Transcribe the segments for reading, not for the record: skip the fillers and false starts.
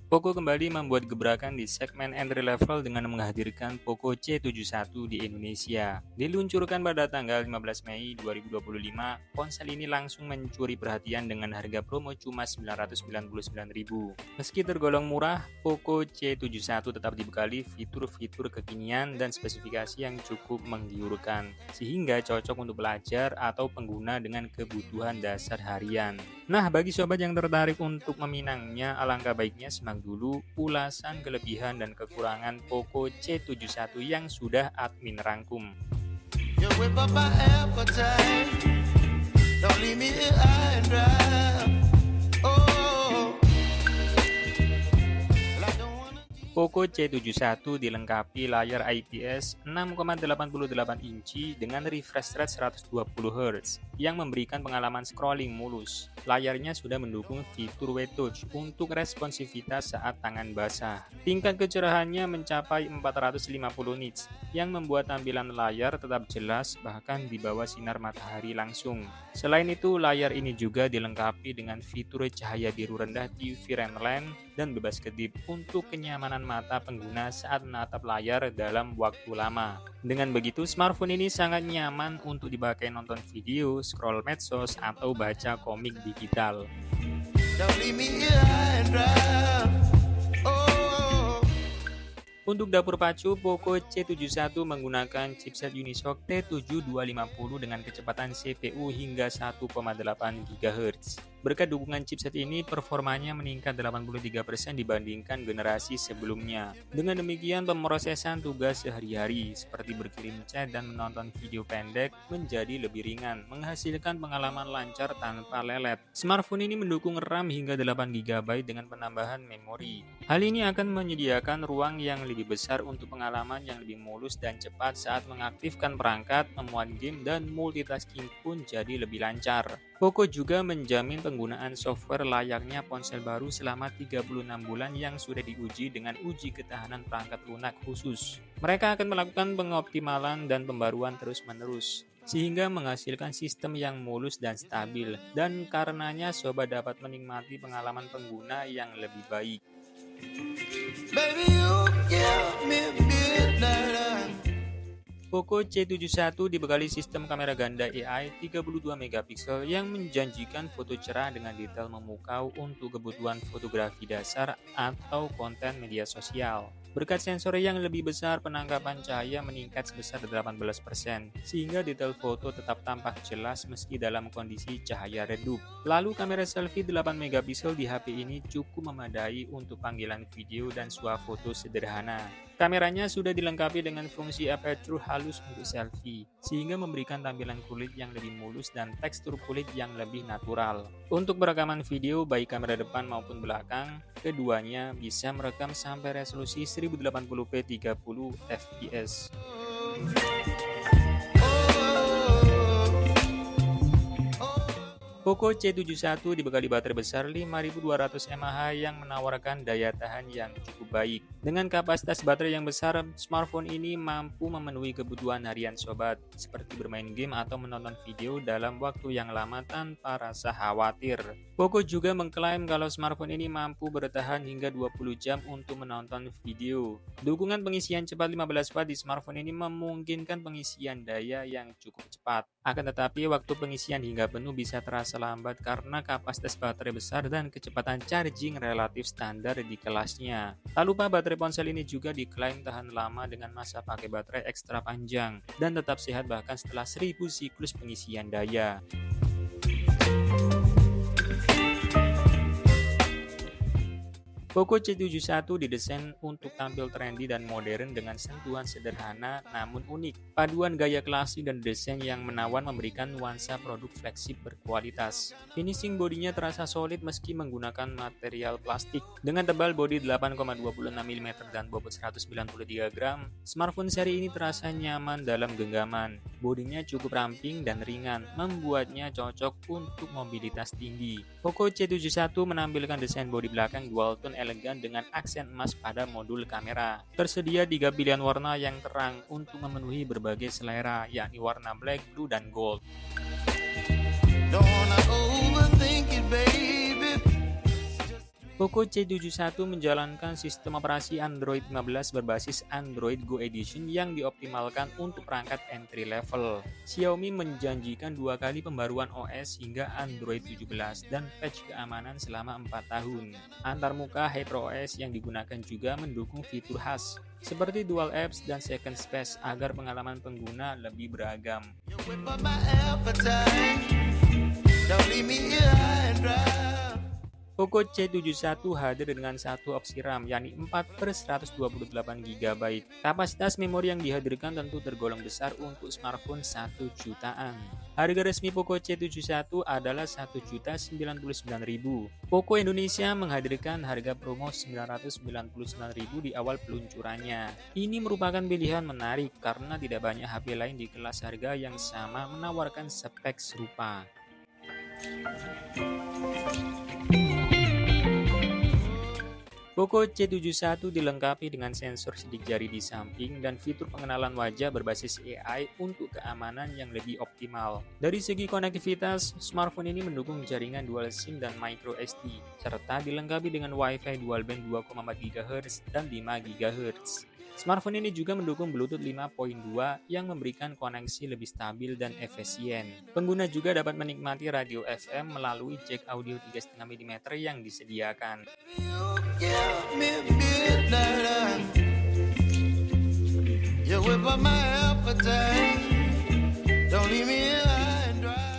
Poco kembali membuat gebrakan di segmen entry level dengan menghadirkan Poco C71 di Indonesia. Diluncurkan pada tanggal 15 Mei 2025, ponsel ini langsung mencuri perhatian dengan harga promo cuma Rp999.000. Meski tergolong murah, Poco C71 tetap dibekali fitur-fitur kekinian dan spesifikasi yang cukup menggiurkan, sehingga cocok untuk pelajar atau pengguna dengan kebutuhan dasar harian. Nah, bagi sobat yang tertarik untuk meminangnya, alangkah baiknya simak dulu ulasan kelebihan dan kekurangan Poco C71 yang sudah admin rangkum. You whip up my appetite. Don't leave me here high and dry. Oh, well, I don't wanna. Poco C71 dilengkapi layar IPS 6,88 inci dengan refresh rate 120 Hz yang memberikan pengalaman scrolling mulus. Layarnya sudah mendukung fitur W-Touch untuk responsivitas saat tangan basah. Tingkat kecerahannya mencapai 450 nits yang membuat tampilan layar tetap jelas bahkan di bawah sinar matahari langsung. Selain itu, layar ini juga dilengkapi dengan fitur cahaya biru rendah UV Remland dan bebas kedip untuk kenyamanan mata pengguna saat menatap layar dalam waktu lama. Dengan begitu, smartphone ini sangat nyaman untuk dipakai nonton video, scroll medsos, atau baca komik digital. Don't leave me here high and dry. Oh, Untuk dapur pacu, Poco C71 menggunakan chipset Unisoc T7250 dengan kecepatan CPU hingga 1,8 GHz. Berkat dukungan chipset ini, performanya meningkat 83% dibandingkan generasi sebelumnya. Dengan demikian, pemrosesan tugas sehari-hari seperti berkirim chat dan menonton video pendek menjadi lebih ringan, menghasilkan pengalaman lancar tanpa lelet. Smartphone ini mendukung RAM hingga 8 GB dengan penambahan memori. Hal ini akan menyediakan ruang yang lebih besar untuk pengalaman yang lebih mulus dan cepat saat mengaktifkan perangkat, memuat game, dan multitasking pun jadi lebih lancar. Poco juga menjamin penggunaan software layaknya ponsel baru selama 36 bulan yang sudah diuji dengan uji ketahanan perangkat lunak khusus. Mereka akan melakukan pengoptimalan dan pembaruan terus-menerus, sehingga menghasilkan sistem yang mulus dan stabil, dan karenanya sobat dapat menikmati pengalaman pengguna yang lebih baik. baby, you give me midnight. Poco C71 dibekali sistem kamera ganda AI 32 megapiksel yang menjanjikan foto cerah dengan detail memukau untuk kebutuhan fotografi dasar atau konten media sosial. Berkat sensor yang lebih besar, penangkapan cahaya meningkat sebesar 18%, sehingga detail foto tetap tampak jelas meski dalam kondisi cahaya redup. Lalu kamera selfie 8 megapiksel di HP ini cukup memadai untuk panggilan video dan swafoto sederhana. Kameranya sudah dilengkapi dengan fungsi aperture halus untuk selfie, sehingga memberikan tampilan kulit yang lebih mulus dan tekstur kulit yang lebih natural. Untuk perekaman video, baik kamera depan maupun belakang, keduanya bisa merekam sampai resolusi 1080p 30 fps. Poco C71 dibekali baterai besar 5200 mAh yang menawarkan daya tahan yang cukup baik. Dengan kapasitas baterai yang besar, smartphone ini mampu memenuhi kebutuhan harian sobat, seperti bermain game atau menonton video dalam waktu yang lama tanpa rasa khawatir. Poco juga mengklaim kalau smartphone ini mampu bertahan hingga 20 jam untuk menonton video. Dukungan pengisian cepat 15 watt di smartphone ini memungkinkan pengisian daya yang cukup cepat. Akan tetapi, waktu pengisian hingga penuh bisa terasa lambat karena kapasitas baterai besar dan kecepatan charging relatif standar di kelasnya. Tak lupa, baterai ponsel ini juga diklaim tahan lama dengan masa pakai baterai ekstra panjang dan tetap sehat bahkan setelah 1000 siklus pengisian daya. Poco C71 didesain untuk tampil trendy dan modern dengan sentuhan sederhana namun unik. Paduan gaya klasik dan desain yang menawan memberikan nuansa produk flagship berkualitas. Finishing bodinya terasa solid meski menggunakan material plastik. Dengan tebal bodi 8,26 mm dan bobot 193 gram, smartphone seri ini terasa nyaman dalam genggaman. Bodinya cukup ramping dan ringan, membuatnya cocok untuk mobilitas tinggi. Poco C71 menampilkan desain bodi belakang dual tone elegan dengan aksen emas pada modul kamera. Tersedia 3 pilihan warna yang terang untuk memenuhi berbagai selera, yakni warna black, blue, dan gold. Don't wanna overthink it, baby. Poco Poco C71 menjalankan sistem operasi Android 15 berbasis Android Go Edition yang dioptimalkan untuk perangkat entry level. Xiaomi menjanjikan 2 kali pembaruan OS hingga Android 17 dan patch keamanan selama 4 tahun. Antarmuka HyperOS yang digunakan juga mendukung fitur khas seperti dual apps dan second space agar pengalaman pengguna lebih beragam. You whip up my appetite. Don't leave me here high and dry. Poco C71 hadir dengan satu opsi RAM yakni 4/128 GB. Kapasitas memori yang dihadirkan tentu tergolong besar untuk smartphone 1 jutaan. Harga resmi Poco C71 adalah 1.099.000. Poco Indonesia menghadirkan harga promo 999.000 di awal peluncurannya. Ini merupakan pilihan menarik karena tidak banyak HP lain di kelas harga yang sama menawarkan spek serupa. Poco C71 dilengkapi dengan sensor sidik jari di samping dan fitur pengenalan wajah berbasis AI untuk keamanan yang lebih optimal. Dari segi konektivitas, smartphone ini mendukung jaringan dual SIM dan micro SD, serta dilengkapi dengan Wi-Fi dual band 2,4 GHz dan 5 GHz. Smartphone ini juga mendukung Bluetooth 5.2 yang memberikan koneksi lebih stabil dan efisien. Pengguna juga dapat menikmati radio FM melalui jack audio 3,5 mm yang disediakan. You give me midnight. You whip up my appetite. Don't leave me here high and dry.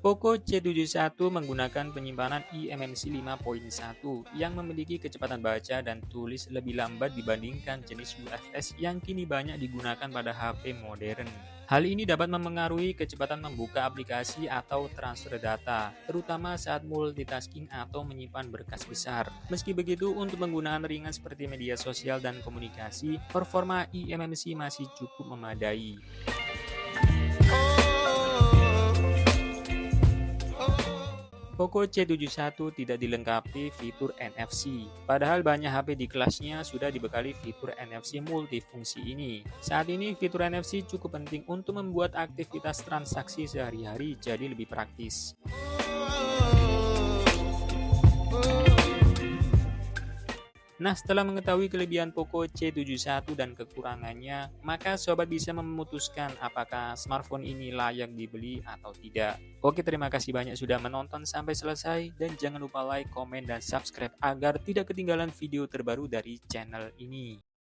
Poco C71 menggunakan penyimpanan eMMC 5.1 yang memiliki kecepatan baca dan tulis lebih lambat dibandingkan jenis UFS yang kini banyak digunakan pada HP modern. Hal ini dapat mempengaruhi kecepatan membuka aplikasi atau transfer data, terutama saat multitasking atau menyimpan berkas besar. Meski begitu, untuk penggunaan ringan seperti media sosial dan komunikasi, performa eMMC masih cukup memadai. Poco C71 tidak dilengkapi fitur NFC, padahal banyak HP di kelasnya sudah dibekali fitur NFC multifungsi ini. Saat ini fitur NFC cukup penting untuk membuat aktivitas transaksi sehari-hari jadi lebih praktis. Nah, setelah mengetahui kelebihan Poco C71 dan kekurangannya, maka sobat bisa memutuskan apakah smartphone ini layak dibeli atau tidak. Oke, terima kasih banyak sudah menonton sampai selesai dan jangan lupa like, komen, dan subscribe agar tidak ketinggalan video terbaru dari channel ini.